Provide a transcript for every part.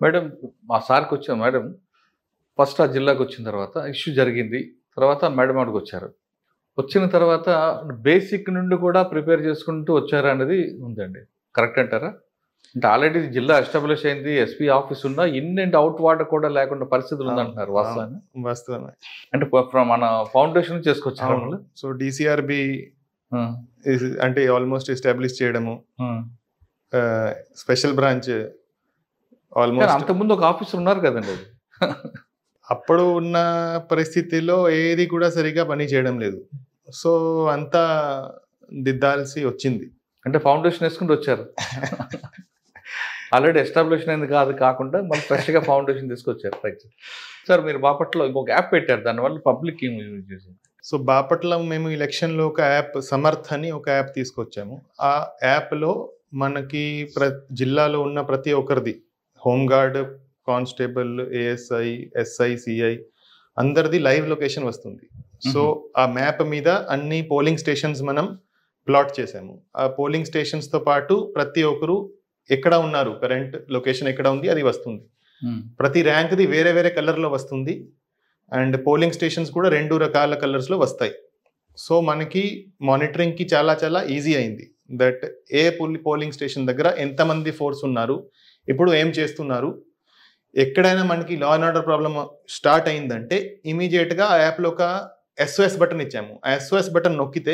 Madam మా సార్‌కి వచ్చాం మేడం. ఫస్ట్ ఆ జిల్లాకొచ్చిన తర్వాత ఇష్యూ జరిగింది. తర్వాత మేడం అక్కడికొచ్చారు. వచ్చిన తర్వాత బేసిక్ నుండి కూడా ప్రిపేర్ చేసుకుంటూ వచ్చారనేది ఉందండి. కరెక్ట్ అంటారా? అంటే ఆల్రెడీ జిల్లా ఎస్టాబ్లిష్ అయింది. ఎస్పీ ఆఫీస్ ఉన్నా ఇన్ అండ్ ఔట్ వాటర్ కూడా లేకుండా పరిస్థితులు ఉందంటున్నారు. వాస్తవానా? వాస్తవమే. అంటే ఫ్రమ్ మన ఫౌండేషన్ నుంచి చేసుకొచ్చారా వాళ్ళు? సో డీసీఆర్‌బీ అంటే ఆల్మోస్ట్ ఎస్టాబ్లిష్ చేయడము. స్పెషల్ బ్రాంచ్ ఆల్మోస్ట్ అంతకుముందు ఒక ఆఫీసర్ ఉన్నారు కదండి అది. అప్పుడు ఉన్న పరిస్థితిలో ఏది కూడా సరిగా పని చేయడం లేదు. సో అంతా దిద్దాల్సి వచ్చింది. అంటే ఫౌండేషన్ వేసుకుంటూ వచ్చారు. ఆల్రెడీ ఎస్టాబ్లిష్ అయింది కాకుండా మళ్ళీ ఫ్రెష్గా ఫౌండేషన్ తీసుకొచ్చారు. రైట్ సార్, మీరు బాపట్ల ఇంకొక యాప్ పెట్టారు, దానివల్ల పబ్లిక్ ఏం యూజ్ చేసింది? సో బాపట్ల మేము ఎలక్షన్లో ఒక యాప్ సమర్థ్ అని ఒక యాప్ తీసుకొచ్చాము. ఆ యాప్లో మనకి జిల్లాలో ఉన్న ప్రతి ఒక్కరిది, home guard, constable, ASI, SI, CI అందరిది లైవ్ లొకేషన్ వస్తుంది. సో ఆ మ్యాప్ మీద అన్ని పోలింగ్ స్టేషన్స్ మనం ప్లాట్ చేసాము. ఆ పోలింగ్ స్టేషన్స్తో పాటు ప్రతి ఒక్కరు ఎక్కడ ఉన్నారు, కరెంట్ లొకేషన్ ఎక్కడ ఉంది అది వస్తుంది. ప్రతి ర్యాంక్ది వేరే వేరే కలర్లో వస్తుంది. అండ్ పోలింగ్ స్టేషన్స్ కూడా 2 రకాల కలర్స్లో వస్తాయి. సో మనకి మానిటరింగ్కి చాలా చాలా ఈజీ అయింది. దట్ ఏ పోలింగ్ స్టేషన్ దగ్గర ఎంతమంది ఫోర్స్ ఉన్నారు, ఇప్పుడు ఏం చేస్తున్నారు, ఎక్కడైనా మనకి law and order problem start అయిందంటే ఇమీడియట్గా ఆ యాప్లో ఒక SOS బటన్ ఇచ్చాము. ఆ SOS బటన్ నొక్కితే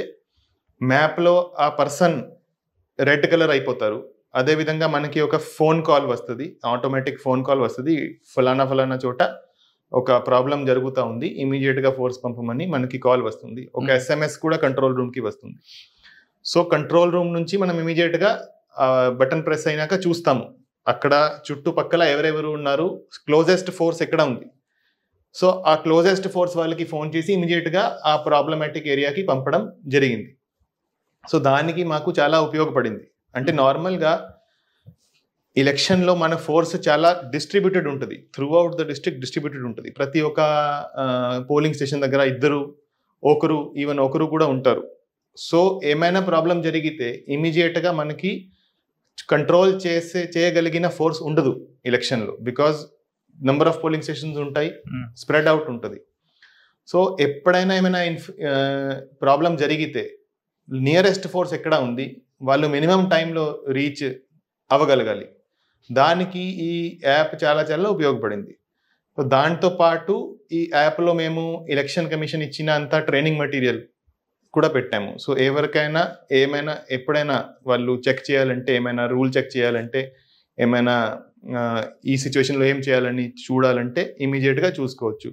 మ్యాప్లో ఆ పర్సన్ రెడ్ కలర్ అయిపోతారు. అదేవిధంగా మనకి ఒక ఫోన్ కాల్ వస్తుంది, ఆటోమేటిక్ ఫోన్ కాల్ వస్తుంది, ఫలానా చోట ఒక ప్రాబ్లం జరుగుతూ ఉంది, ఇమీడియట్గా ఫోర్స్ పంపమని మనకి కాల్ వస్తుంది. ఒక SMS కూడా కంట్రోల్ రూమ్కి వస్తుంది. సో కంట్రోల్ రూమ్ నుంచి మనం ఇమీడియట్గా బటన్ ప్రెస్ అయినాక చూస్తాము అక్కడ చుట్టుపక్కల ఎవరెవరు ఉన్నారు, క్లోజెస్ట్ ఫోర్స్ ఎక్కడ ఉంది. సో ఆ క్లోజెస్ట్ ఫోర్స్ వాళ్ళకి ఫోన్ చేసి ఇమీడియట్గా ఆ ప్రాబ్లమాటిక్ ఏరియాకి పంపడం జరిగింది. సో దానికి మాకు చాలా ఉపయోగపడింది. అంటే నార్మల్గా ఎలక్షన్లో మన ఫోర్స్ చాలా డిస్ట్రిబ్యూటెడ్ ఉంటుంది, through out the district distributed ఉంటుంది. ప్రతి ఒక్క పోలింగ్ స్టేషన్ దగ్గర ఈవెన్ ఒకరు కూడా ఉంటారు. సో ఏమైనా ప్రాబ్లం జరిగితే ఇమీడియట్గా మనకి కంట్రోల్ చేయగలిగిన ఫోర్స్ ఉండదు ఎలక్షన్లో. Because number of polling stations ఉంటాయి, స్ప్రెడ్ అవుట్ ఉంటుంది. సో ఎప్పుడైనా ఏమైనా ప్రాబ్లం జరిగితే నియరెస్ట్ ఫోర్స్ ఎక్కడ ఉంది, వాళ్ళు మినిమం టైంలో రీచ్ అవ్వగలగాలి. దానికి ఈ యాప్ చాలా చాలా ఉపయోగపడింది. సో దాంతో పాటు ఈ యాప్లో మేము ఎలక్షన్ కమిషన్ ఇచ్చిన అంత ట్రైనింగ్ మెటీరియల్ కూడా పెట్టాము. సో ఎవరికైనా ఏమైనా ఎప్పుడైనా వాళ్ళు చెక్ చేయాలంటే, ఏమైనా రూల్ చెక్ చేయాలంటే, ఏమైనా ఈ సిచ్యువేషన్లో ఏం చేయాలని చూడాలంటే ఇమీడియట్గా చూసుకోవచ్చు.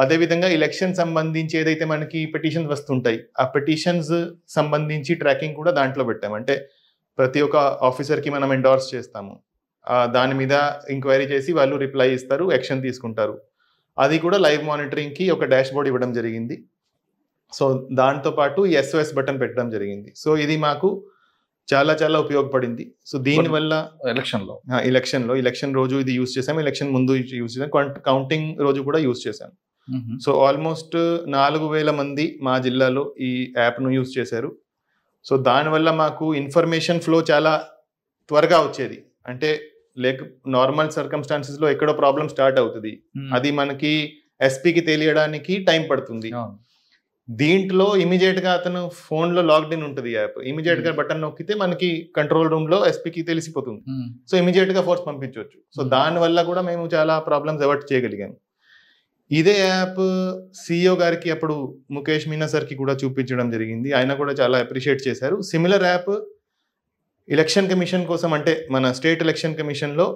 అదేవిధంగా ఎలక్షన్ సంబంధించి ఏదైతే మనకి పిటిషన్స్ వస్తుంటాయి, ఆ పిటిషన్స్ సంబంధించి ట్రాకింగ్ కూడా దాంట్లో పెట్టాము. అంటే ప్రతి ఒక్క ఆఫీసర్కి మనం ఎండార్స్ చేస్తాము, దాని మీద ఎంక్వైరీ చేసి వాళ్ళు రిప్లై ఇస్తారు, యాక్షన్ తీసుకుంటారు. అది కూడా లైవ్ మానిటరింగ్కి ఒక డాష్ బోర్డ్ ఇవ్వడం జరిగింది. సో దాంతోపాటు ఈ SOS బటన్ పెట్టడం జరిగింది. సో ఇది మాకు చాలా చాలా ఉపయోగపడింది. సో దీనివల్ల ఎలక్షన్ రోజు ఇది యూజ్ చేసాం, ఎలక్షన్ ముందు యూజ్ చేసాం, కౌంటింగ్ రోజు కూడా యూజ్ చేశాం. సో ఆల్మోస్ట్ 4000 మంది మా జిల్లాలో ఈ యాప్ను యూజ్ చేశారు. సో దానివల్ల మాకు ఇన్ఫర్మేషన్ ఫ్లో చాలా త్వరగా వచ్చేది. అంటే నార్మల్ సర్కమ్స్టాన్సెస్లో ఎక్కడో ప్రాబ్లం స్టార్ట్ అవుతుంది, అది మనకి ఎస్పీకి తెలియడానికి టైం పడుతుంది. దీంట్లో ఇమీడియట్గా అతను ఫోన్లో లాగ్డ్ ఇన్ ఉంటుంది యాప్, ఇమీడియట్గా బటన్ నొక్కితే మనకి కంట్రోల్ రూమ్లో ఎస్పీకి తెలిసిపోతుంది. సో ఇమీడియట్గా ఫోర్స్ పంపించవచ్చు. సో దానివల్ల కూడా మేము చాలా ప్రాబ్లమ్స్ అవాయిడ్ చేయగలిగాము. ఇదే యాప్ CEO గారికి అప్పుడు ముఖేష్ మీనా సార్కి కూడా చూపించడం జరిగింది, ఆయన కూడా చాలా అప్రిషియేట్ చేశారు. సిమిలర్ యాప్ ఎలక్షన్ కమిషన్ కోసం, అంటే మన స్టేట్ ఎలక్షన్ కమిషన్లో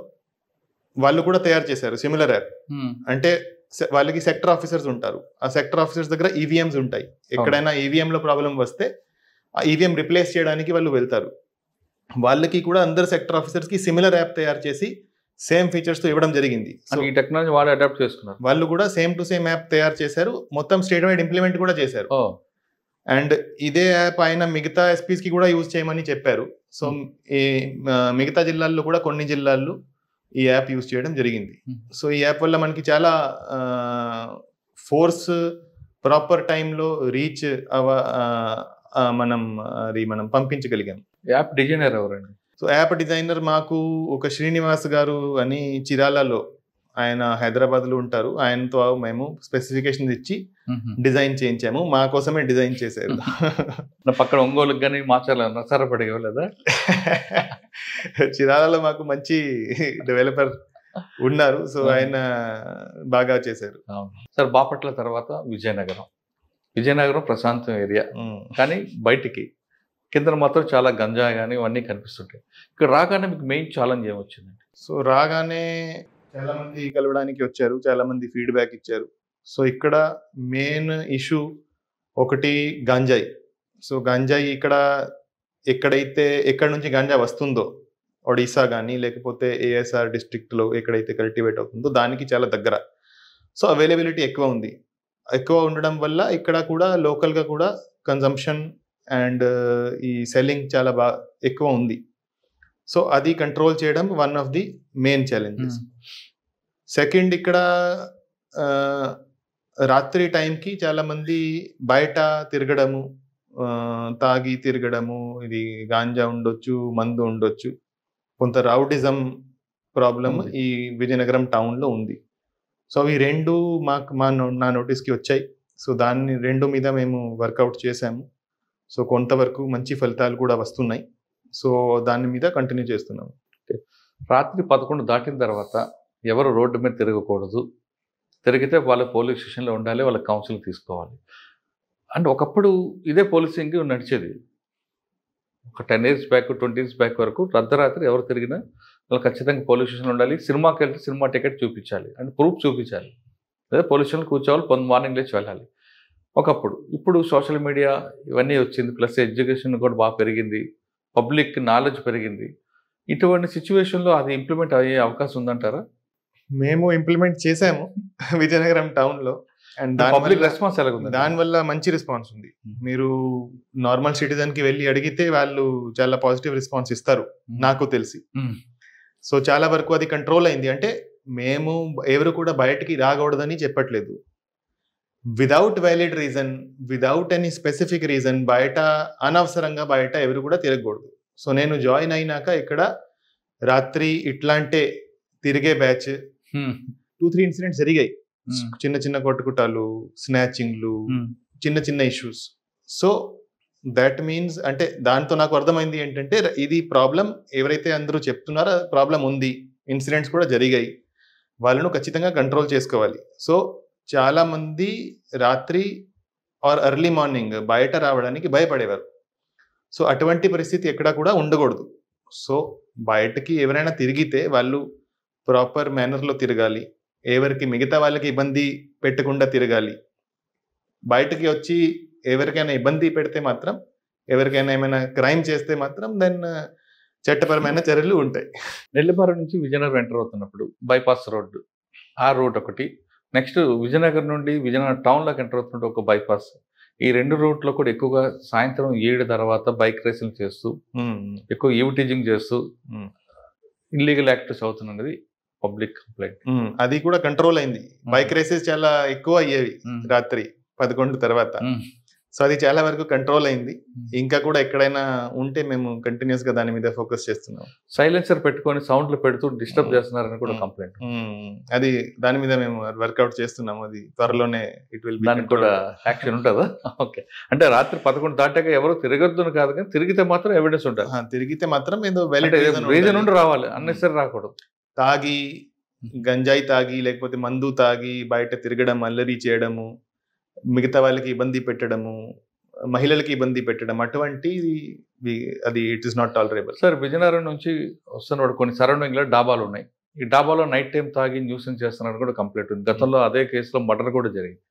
వాళ్ళు కూడా తయారు చేశారు సిమిలర్ యాప్. అంటే వాళ్ళకి సెక్టర్ ఆఫీసర్స్ ఉంటారు, ఆ సెక్టర్ ఆఫీసర్స్ దగ్గర EVMs ఉంటాయి. ఎక్కడైనా EVMలో ప్రాబ్లం వస్తే ఆ EVM రిప్లేస్ చేయడానికి వాళ్ళు వెళ్తారు. వాళ్ళకి కూడా అందరు సెక్టర్ ఆఫీసర్స్కి సిమిలర్ యాప్ తయారు చేసి సేమ్ ఫీచర్స్తో ఇవ్వడం జరిగింది. సో ఈ టెక్నాలజీ వాళ్ళు అడాప్ట్ చేసుకున్నారు, వాళ్ళు కూడా సేమ్ టు సేమ్ యాప్ తయారు చేశారు, మొత్తం స్టేట్ వైడ్ ఇంప్లిమెంట్ కూడా చేశారు. అండ్ ఇదే యాప్ ఆయన మిగతా SPsకి కూడా యూజ్ చేయమని చెప్పారు. సో ఈ మిగతా జిల్లాల్లో కూడా కొన్ని జిల్లాల్లో ఈ యాప్ యూజ్ చేయడం జరిగింది. సో ఈ యాప్ వల్ల మనకి చాలా ఫోర్స్ ప్రాపర్ టైంలో రీచ్ మనం పంపించగలిగాం. యాప్ డిజైనర్ ఎవరండి? సో యాప్ డిజైనర్ మాకు ఒక శ్రీనివాస్ గారు అని చిరాలలో, ఆయన హైదరాబాద్లో ఉంటారు. ఆయనతో మేము స్పెసిఫికేషన్ ఇచ్చి డిజైన్ చేయించాము. మా కోసమే డిజైన్ చేశారు. పక్కన ఒంగోలుకి కానీ మాచాల నరసరాపేట ఇవ్వలేదా? చిరాలలో మాకు మంచి డెవలపర్ ఉన్నారు. సో ఆయన బాగా చేశారు. సార్ బాపట్ల తర్వాత విజయనగరం ప్రశాంతం ఏరియా, కానీ బయటికి కింద మాత్రం చాలా గంజా కానీ ఇవన్నీ కనిపిస్తుంటాయి. ఇక్కడ రాగానే మీకు మెయిన్ ఛాలెంజ్ ఏమొచ్చిందండి? సో రాగానే చాలా మంది కలవడానికి వచ్చారు, చాలా మంది ఫీడ్బ్యాక్ ఇచ్చారు. సో ఇక్కడ మెయిన్ ఇష్యూ ఒకటి గంజాయి. సో గంజాయి ఇక్కడ ఎక్కడి నుంచి గంజా వస్తుందో, ఒడిశా కానీ లేకపోతే ఏఎస్ఆర్ డిస్ట్రిక్ట్లో ఎక్కడైతే కల్టివేట్ అవుతుందో దానికి చాలా దగ్గర. సో అవైలబిలిటీ ఎక్కువ ఉండడం వల్ల ఇక్కడ కూడా లోకల్గా కూడా కన్జంప్షన్ అండ్ ఈ సెల్లింగ్ చాలా ఎక్కువ ఉంది. సో అది కంట్రోల్ చేయడం one of the main challenges. Second, ఇక్కడ రాత్రి టైంకి చాలా మంది బయట తిరగడము, తాగి తిరగడము, ఇది గాంజా ఉండొచ్చు, మందు ఉండొచ్చు, కొంత రౌడిజం ప్రాబ్లం ఈ విజయనగరం టౌన్లో ఉంది. సో అవి రెండు నా నోటీస్కి వచ్చాయి. సో దాన్ని రెండు మీద మేము వర్కౌట్ చేశాము. సో కొంతవరకు మంచి ఫలితాలు కూడా వస్తున్నాయి. సో దాని మీద కంటిన్యూ చేస్తున్నాము. రాత్రి 11 దాటిన తర్వాత ఎవరు రోడ్డు మీద తిరగకూడదు, తిరిగితే వాళ్ళ పోలీస్ స్టేషన్లో ఉండాలి, వాళ్ళ కౌన్సిలింగ్ తీసుకోవాలి. అండ్ ఒకప్పుడు ఇదే పోలీసింగ్ నడిచేది. ఒక 10 years బ్యాక్ 20 years బ్యాక్ వరకు అర్ధరాత్రి ఎవరు తిరిగినా వాళ్ళు ఖచ్చితంగా పోలీస్ స్టేషన్లో ఉండాలి. సినిమాకి వెళ్తే సినిమా టికెట్ చూపించాలి, అంటే ప్రూఫ్ చూపించాలి, లేదా పోలీస్ స్టేషన్లో కూర్చోవాలి, మార్నింగ్ లేచి వెళ్ళాలి ఒకప్పుడు. ఇప్పుడు సోషల్ మీడియా ఇవన్నీ వచ్చింది, ప్లస్ ఎడ్యుకేషన్ కూడా బాగా పెరిగింది, పబ్లిక్ నాలెడ్జ్ పెరిగింది. ఇటువంటి సిచ్యువేషన్లో అది ఇంప్లిమెంట్ అయ్యే అవకాశం ఉందంటారా? మేము ఇంప్లిమెంట్ చేసాము విజయనగరం టౌన్లో. అండ్ పబ్లిక్ రెస్పాన్స్ ఎలా ఉంది? దానివల్ల మంచి రెస్పాన్స్ ఉంది. మీరు నార్మల్ సిటిజన్కి వెళ్ళి అడిగితే వాళ్ళు చాలా పాజిటివ్ రెస్పాన్స్ ఇస్తారు నాకు తెలిసి. సో చాలా వరకు అది కంట్రోల్ అయింది. అంటే మేము ఎవరు కూడా బయటికి రాకూడదని చెప్పట్లేదు. Without valid reason, without any specific reason అనవసరంగా బయట ఎవరు కూడా తిరగకూడదు. సో నేను జాయిన్ అయినాక ఇక్కడ రాత్రి ఇట్లాంటి తిరిగే బ్యాచ్ 2-3 ఇన్సిడెంట్స్ జరిగాయి. చిన్న చిన్న కొట్టుకుటాలు, స్నాచింగ్లు, చిన్న చిన్న ఇష్యూస్. సో దట్ మీన్స్, అంటే దాంతో నాకు అర్థమైంది ఏంటంటే ఇది ప్రాబ్లం ఎవరైతే అందరూ చెప్తున్నారో ప్రాబ్లం ఉంది, ఇన్సిడెంట్స్ కూడా జరిగాయి, వాళ్ళను ఖచ్చితంగా కంట్రోల్ చేసుకోవాలి. సో చాలా మంది రాత్రి ఆర్ ఎర్లీ మార్నింగ్ బయట రావడానికి భయపడేవారు. సో అటువంటి పరిస్థితి ఎక్కడా కూడా ఉండకూడదు. సో బయటకి ఎవరైనా తిరిగితే వాళ్ళు ప్రాపర్ మేనర్లో తిరగాలి, ఎవరికి మిగతా వాళ్ళకి ఇబ్బంది పెట్టకుండా తిరగాలి. బయటకి వచ్చి ఎవరికైనా ఇబ్బంది పెడితే మాత్రం, ఎవరికైనా ఏమైనా క్రైమ్ చేస్తే మాత్రం దెన్ చట్టపరమైన చర్యలు ఉంటాయి. నెల్లిమర్రు నుంచి విజయనగరం ఎంటర్ అవుతున్నప్పుడు బైపాస్ రోడ్డు, ఆ రోడ్ ఒకటి. నెక్స్ట్ విజయనగరం నుండి విజయనగరం టౌన్లోకి ఎంటర్ అవుతున్నట్టు ఒక బైపాస్. ఈ రెండు రూట్లో కూడా ఎక్కువగా సాయంత్రం 7 తర్వాత బైక్ రేసింగ్ చేస్తూ, ఎక్కువ ఈవిటీజింగ్ చేస్తూ ఇల్లీగల్ యాక్టివిటీస్ అవుతున్నది పబ్లిక్ కంప్లైంట్. అది కూడా కంట్రోల్ అయింది. బైక్ రేసెస్ చాలా ఎక్కువ అయ్యేవి రాత్రి 11 తర్వాత. సో అది చాలా వరకు కంట్రోల్ అయింది. ఇంకా కూడా ఎక్కడైనా ఉంటే మేము కంటిన్యూస్ గా దాని మీద ఫోకస్ చేస్తున్నాం. సైలెన్సర్ పెట్టుకొని సౌండ్లు పెడుతూ డిస్టర్బ్ చేస్తున్నారని కూడా కంప్లైంట్. అది దాని మీద మేము వర్కౌట్ చేస్తున్నాం. అది త్వరలోనే ఇట్ విల్ బి. దానికి కూడా యాక్షన్ ఉంటుందా? ఓకే. అంటే రాత్రి 11 దాటాక ఎవరు తిరగద్దు కాదు, కానీ తిరిగితే మాత్రం ఎవిడెన్స్ ఉంటుంది. తిరిగితే మాత్రం ఏదో వ్యాలిడ్ రీజన్ ఉండి రావాలి, అన్నెసరీ రాకూడదు. తాగి, గంజాయి తాగి లేకపోతే మందు తాగి బయట తిరగడం, అల్లరి చేయడము, మిగతా వాళ్ళకి ఇబ్బంది పెట్టడము, మహిళలకి ఇబ్బంది పెట్టడం, అటువంటి అది it is not tolerable. Sir Vizianagaram నుంచి వస్తున్నప్పుడు కొన్ని సరౌండింగ్ లో డాబాలు ఉన్నాయి. ఈ డాబాలో నైట్ టైం తాగి న్యూసెన్స్ చేస్తున్నారు కూడా కంప్లైంట్ ఉంది. గతంలో అదే కేసులో మర్డర్ కూడా జరిగింది.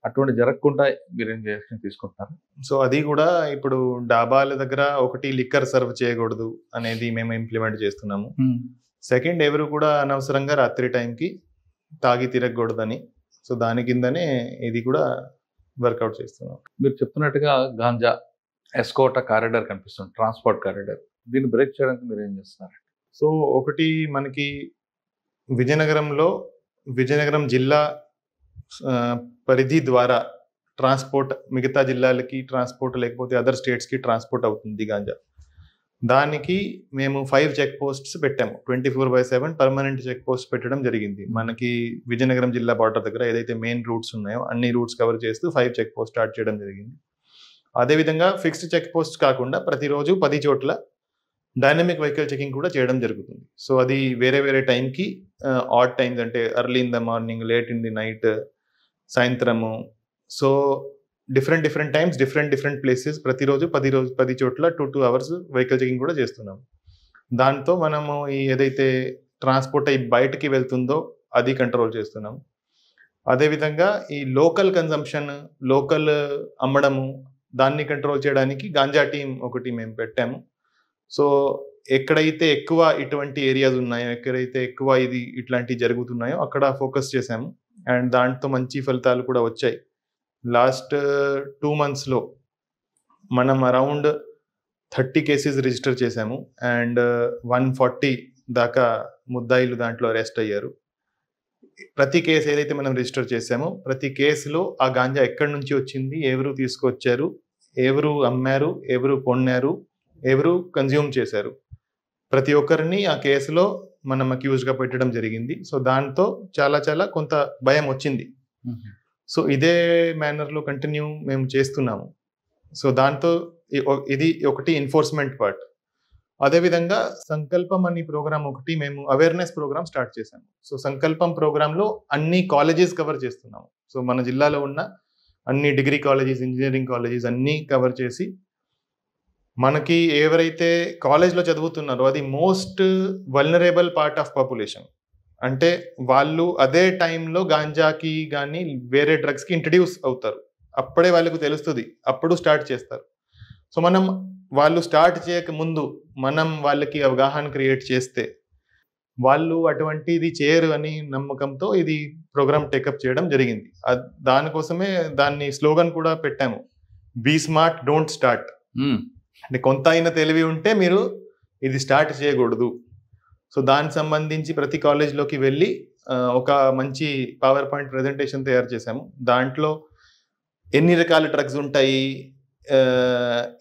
అటువంటి జరగకుండా మీరేం యాక్షన్ తీసుకుంటున్నారు? సో అది కూడా ఇప్పుడు డాబాల దగ్గర ఒకటి లిక్కర్ సర్వ్ చేయకూడదు అనేది మేము ఇంప్లిమెంట్ చేస్తున్నాము. సెకండ్, ఎవరు కూడా అనవసరంగా రాత్రి టైంకి తాగి తిరగకూడదని. సో దాని కిందనే ఇది కూడా వర్కౌట్ చేస్తున్నాం. మీరు చెప్తున్నట్టుగా గాంజా ఎస్కోటా కారిడార్ కనిపిస్తుంది, ట్రాన్స్పోర్ట్ కారిడార్. దీన్ని బ్రేక్ చేయడానికి మీరు ఏం చేస్తున్నారు? సో ఒకటి మనకి విజయనగరం జిల్లా పరిధి ద్వారా ట్రాన్స్పోర్ట్ మిగతా జిల్లాలకి ట్రాన్స్పోర్ట్, లేకపోతే అదర్ స్టేట్స్కి ట్రాన్స్పోర్ట్ అవుతుంది గాంజా. దానికి మేము 5 చెక్ పోస్ట్స్ పెట్టాము. 24/7 పర్మనెంట్ చెక్ పోస్ట్ పెట్టడం జరిగింది. మనకి విజయనగరం జిల్లా బార్డర్ దగ్గర ఏదైతే మెయిన్ రూట్స్ ఉన్నాయో అన్ని రూట్స్ కవర్ చేస్తూ 5 చెక్ పోస్ట్ స్టార్ట్ చేయడం జరిగింది. అదేవిధంగా ఫిక్స్డ్ చెక్ పోస్ట్ కాకుండా ప్రతిరోజు 10 చోట్ల డైనమిక్ వెహికల్ చెకింగ్ కూడా చేయడం జరుగుతుంది. సో అది వేరే వేరే టైంకి ఆడ్ టైమ్స్, అంటే early in the morning, late in the night, సాయంత్రము. So different times, different places, ప్రతిరోజు 10 చోట్ల 2 hours వెహికల్ చెకింగ్ కూడా చేస్తున్నాం. దాంతో మనము ఈ ఏదైతే ట్రాన్స్పోర్ట్ అయి బయటకి వెళ్తుందో అది కంట్రోల్ చేస్తున్నాం. అదేవిధంగా ఈ లోకల్ కన్జంప్షన్, లోకల్ అమ్మడము, దాన్ని కంట్రోల్ చేయడానికి గాంజా టీం ఒకటి మేము పెట్టాము. సో ఎక్కడైతే ఎక్కువ ఇటువంటి ఏరియాస్ ఉన్నాయో, ఎక్కడైతే ఎక్కువ ఇట్లాంటివి జరుగుతున్నాయో అక్కడ ఫోకస్ చేశాము. అండ్ దాంతో మంచి ఫలితాలు కూడా వచ్చాయి. లాస్ట్ 2 monthsలో మనం అరౌండ్ 30 కేసెస్ రిజిస్టర్ చేశాము. అండ్ 140 దాకా ముద్దాయిలు దాంట్లో అరెస్ట్ అయ్యారు. ప్రతి కేసు ఏదైతే మనం రిజిస్టర్ చేశామో ప్రతి కేసులో ఆ గాంజా ఎక్కడి నుంచి వచ్చింది, ఎవరు తీసుకొచ్చారు, ఎవరు అమ్మారు, ఎవరు కొన్నారు, ఎవరు కన్జ్యూమ్ చేశారు, ప్రతి ఒక్కరిని ఆ కేసులో మనం అక్యూజ్గా పెట్టడం జరిగింది. సో దాంతో చాలా కొంత భయం వచ్చింది. సో ఇదే మేనర్లో కంటిన్యూ మేము చేస్తున్నాము. సో దాంతో ఇది ఒకటి ఎన్ఫోర్స్మెంట్ పార్ట్. అదేవిధంగా సంకల్పం అనే ప్రోగ్రామ్ ఒకటి మేము అవేర్నెస్ ప్రోగ్రామ్ స్టార్ట్ చేశాము. సో సంకల్పం ప్రోగ్రాంలో అన్ని కాలేజెస్ కవర్ చేస్తున్నాము. సో మన జిల్లాలో ఉన్న అన్ని డిగ్రీ కాలేజెస్, ఇంజనీరింగ్ కాలేజెస్ అన్నీ కవర్ చేసి మనకి ఎవరైతే కాలేజ్లో చదువుతున్నారో అది most vulnerable part of population. అంటే వాళ్ళు అదే టైంలో గాంజాకి కానీ వేరే డ్రగ్స్కి ఇంట్రడ్యూస్ అవుతారు. అప్పుడే వాళ్ళకు తెలుస్తుంది, అప్పుడు స్టార్ట్ చేస్తారు. సో మనం వాళ్ళు స్టార్ట్ చేయక ముందు మనం వాళ్ళకి అవగాహన క్రియేట్ చేస్తే వాళ్ళు అటువంటిది చేయరు అని నమ్మకంతో ఇది ప్రోగ్రామ్ టేకప్ చేయడం జరిగింది. దానికోసమే దాన్ని స్లోగన్ కూడా పెట్టాము, బీ స్మార్ట్ డోంట్ స్టార్ట్. అంటే కొంత అయిన తెలివి ఉంటే మీరు ఇది స్టార్ట్ చేయకూడదు. సో దానికి సంబంధించి ప్రతి కాలేజ్లోకి వెళ్ళి ఒక మంచి పవర్ పాయింట్ ప్రజెంటేషన్ తయారు చేశాము. దాంట్లో ఎన్ని రకాల డ్రగ్స్ ఉంటాయి,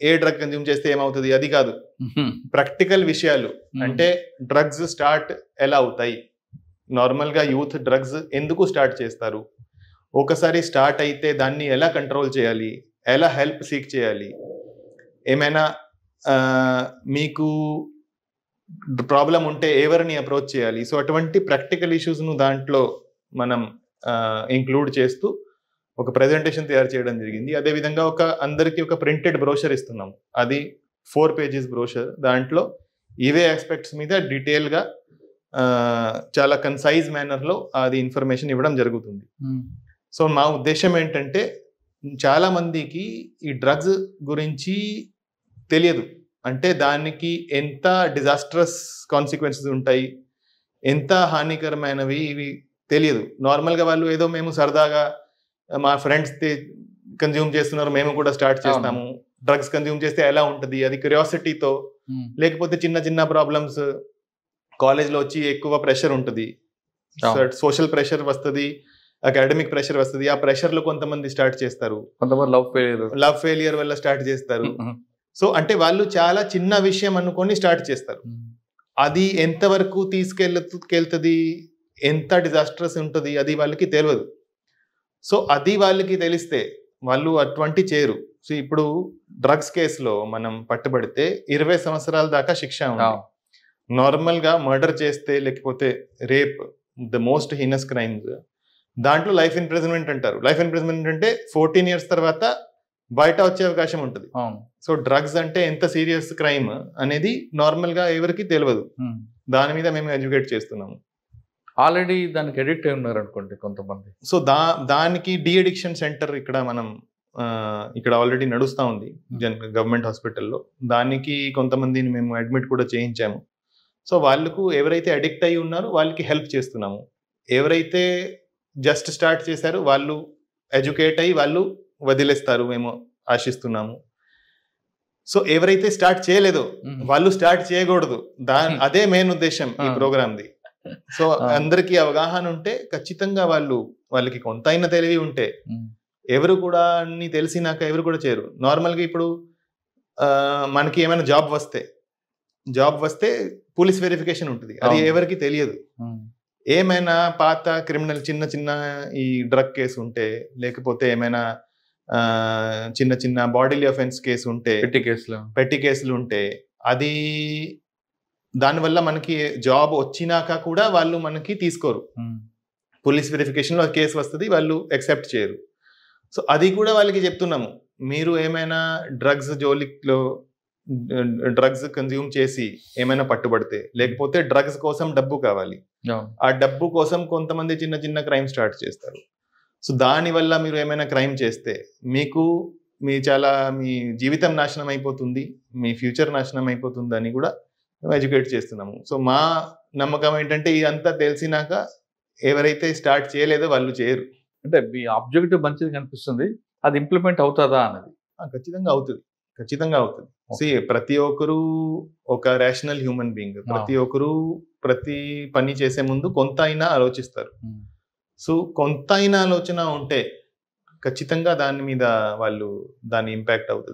ఏ డ్రగ్ కన్జ్యూమ్ చేస్తే ఏమవుతుంది అది కాదు, ప్రాక్టికల్ విషయాలు. అంటే డ్రగ్స్ స్టార్ట్ ఎలా అవుతాయి, నార్మల్గా యూత్ డ్రగ్స్ ఎందుకు స్టార్ట్ చేస్తారు, ఒకసారి స్టార్ట్ అయితే దాన్ని ఎలా కంట్రోల్ చేయాలి, ఎలా హెల్ప్ సీక్ చేయాలి, ఏమైనా మీకు ప్రాబ్లం ఉంటే ఎవరిని అప్రోచ్ చేయాలి. సో అటువంటి ప్రాక్టికల్ ఇష్యూస్ను దాంట్లో మనం ఇంక్లూడ్ చేస్తూ ఒక ప్రెజెంటేషన్ తయారు చేయడం జరిగింది. అదేవిధంగా అందరికీ ఒక ప్రింటెడ్ బ్రోషర్ ఇస్తున్నాము. అది 4 pages బ్రోషర్. దాంట్లో ఇవే ఆస్పెక్ట్స్ మీద డీటెయిల్గా చాలా కన్సైజ్ మేనర్లో అది ఇన్ఫర్మేషన్ ఇవ్వడం జరుగుతుంది. సో మా ఉద్దేశం ఏంటంటే చాలా మందికి ఈ డ్రగ్స్ గురించి తెలియదు. అంటే దానికి ఎంత డిజాస్ట్రస్ కాన్సిక్వెన్సెస్ ఉంటాయి, ఎంత హానికరమైనవి ఇవి తెలియదు. నార్మల్గా వాళ్ళు ఏదో మేము సరదాగా మా ఫ్రెండ్స్ కన్జ్యూమ్ చేస్తున్నారు, మేము కూడా స్టార్ట్ చేస్తాము, డ్రగ్స్ కన్జ్యూమ్ చేస్తే ఎలా ఉంటుంది అది క్యూరియాసిటీతో, లేకపోతే చిన్న ప్రాబ్లమ్స్, కాలేజ్లో వచ్చి ఎక్కువ ప్రెషర్ ఉంటుంది, సోషల్ ప్రెషర్ వస్తుంది, అకాడమిక్ ప్రెషర్ వస్తుంది. ఆ ప్రెషర్లో కొంతమంది స్టార్ట్ చేస్తారు, కొంతమంది లవ్ ఫెయిలియర్ వల్ల స్టార్ట్ చేస్తారు. సో అంటే వాళ్ళు చాలా చిన్న విషయం అనుకొని స్టార్ట్ చేస్తారు. అది ఎంతవరకు తీసుకెళ్తుంది, ఎంత డిజాస్ట్రస్ ఉంటుంది అది వాళ్ళకి తెలియదు. సో అది వాళ్ళకి తెలిస్తే వాళ్ళు అటువంటి చేయరు. సో ఇప్పుడు డ్రగ్స్ కేసులో మనం పట్టుబడితే 20 సంవత్సరాల దాకా శిక్ష ఉంది. నార్మల్గా మర్డర్ చేస్తే, లేకపోతే rape, the most heinous crimes, దాంట్లో లైఫ్ ఇంప్రిజన్మెంట్ అంటారు. లైఫ్ ఇంప్రిజన్మెంట్ అంటే 14 years తర్వాత బయట వచ్చే అవకాశం ఉంటుంది. సో డ్రగ్స్ అంటే ఎంత సీరియస్ క్రైమ్ అనేది నార్మల్గా ఎవరికి తెలియదు. దాని మీద మేము ఎడ్యుకేట్ చేస్తున్నాము. ఆల్రెడీ దానికి అడిక్ట్ అయి ఉన్నారు అనుకోండి కొంతమంది. సో దానికి డి అడిక్షన్ సెంటర్ ఇక్కడ ఆల్రెడీ నడుస్తూ ఉంది గవర్నమెంట్ హాస్పిటల్లో. దానికి కొంతమందిని మేము అడ్మిట్ కూడా చేయించాము. సో వాళ్ళకు ఎవరైతే అడిక్ట్ అయి ఉన్నారో వాళ్ళకి హెల్ప్ చేస్తున్నాము. ఎవరైతే జస్ట్ స్టార్ట్ చేశారో వాళ్ళు ఎడ్యుకేట్ అయ్యి వాళ్ళు వదిలేస్తారు మేము ఆశిస్తున్నాము. సో ఎవరైతే స్టార్ట్ చేయలేదో వాళ్ళు స్టార్ట్ చేయకూడదు. అదే మెయిన్ ఉద్దేశం ఈ ప్రోగ్రామ్ది. సో అందరికీ అవగాహన ఉంటే ఖచ్చితంగా వాళ్ళకి కొంత అయిన తెలివి ఉంటే ఎవరు కూడా అన్ని తెలిసినాక ఎవరు కూడా చేయరు. నార్మల్గా ఇప్పుడు మనకి ఏమైనా జాబ్ వస్తే జాబ్ వస్తే పోలీస్ వెరిఫికేషన్ ఉంటుంది, అది అవును. ఎవరికి తెలియదు. ఏమైనా పాత క్రిమినల్ చిన్న చిన్న ఈ డ్రగ్ కేసు ఉంటే, లేకపోతే ఏమైనా చిన్న చిన్న బాడీలీ అఫెన్స్ కేసు ఉంటే, పెట్టి కేసులు ఉంటే, అది దానివల్ల మనకి జాబ్ వచ్చినాక కూడా వాళ్ళు మనకి తీసుకోరు. పోలీస్ వెరిఫికేషన్లో కేసు వస్తుంది, వాళ్ళు యాక్సెప్ట్ చేయరు. సో అది కూడా వాళ్ళకి చెప్తున్నాము, మీరు ఏమైనా డ్రగ్స్ జోలిలో డ్రగ్స్ కన్జ్యూమ్ చేసి ఏమైనా పట్టుబడితే, లేకపోతే డ్రగ్స్ కోసం డబ్బు కావాలి, ఆ డబ్బు కోసం కొంతమంది చిన్న చిన్న క్రైమ్ స్టార్ట్ చేస్తారు. సో దానివల్ల మీరు ఏమైనా క్రైమ్ చేస్తే మీకు మీ జీవితం నాశనం అయిపోతుంది, మీ ఫ్యూచర్ నాశనం అయిపోతుంది అని కూడా మేము ఎడ్యుకేట్ చేస్తున్నాము. సో మా నమ్మకం ఏంటంటే ఇదంతా తెలిసినాక ఎవరైతే స్టార్ట్ చేయలేదో వాళ్ళు చేయరు. అంటే మీ ఆబ్జెక్టివ్ మంచిది కనిపిస్తుంది, అది ఇంప్లిమెంట్ అవుతుందా అన్నది. ఖచ్చితంగా అవుతుంది, ఖచ్చితంగా అవుతుంది. ప్రతి ఒక్కరు ఒక రేషనల్ హ్యూమన్ బీయింగ్, ప్రతి ఒక్కరు ప్రతి పని చేసే ముందు కొంత అయినా ఆలోచిస్తారు. సో కొంత అయినా ఆలోచన ఉంటే ఖచ్చితంగా దాని మీద దాని ఇంపాక్ట్ అవుతుంది.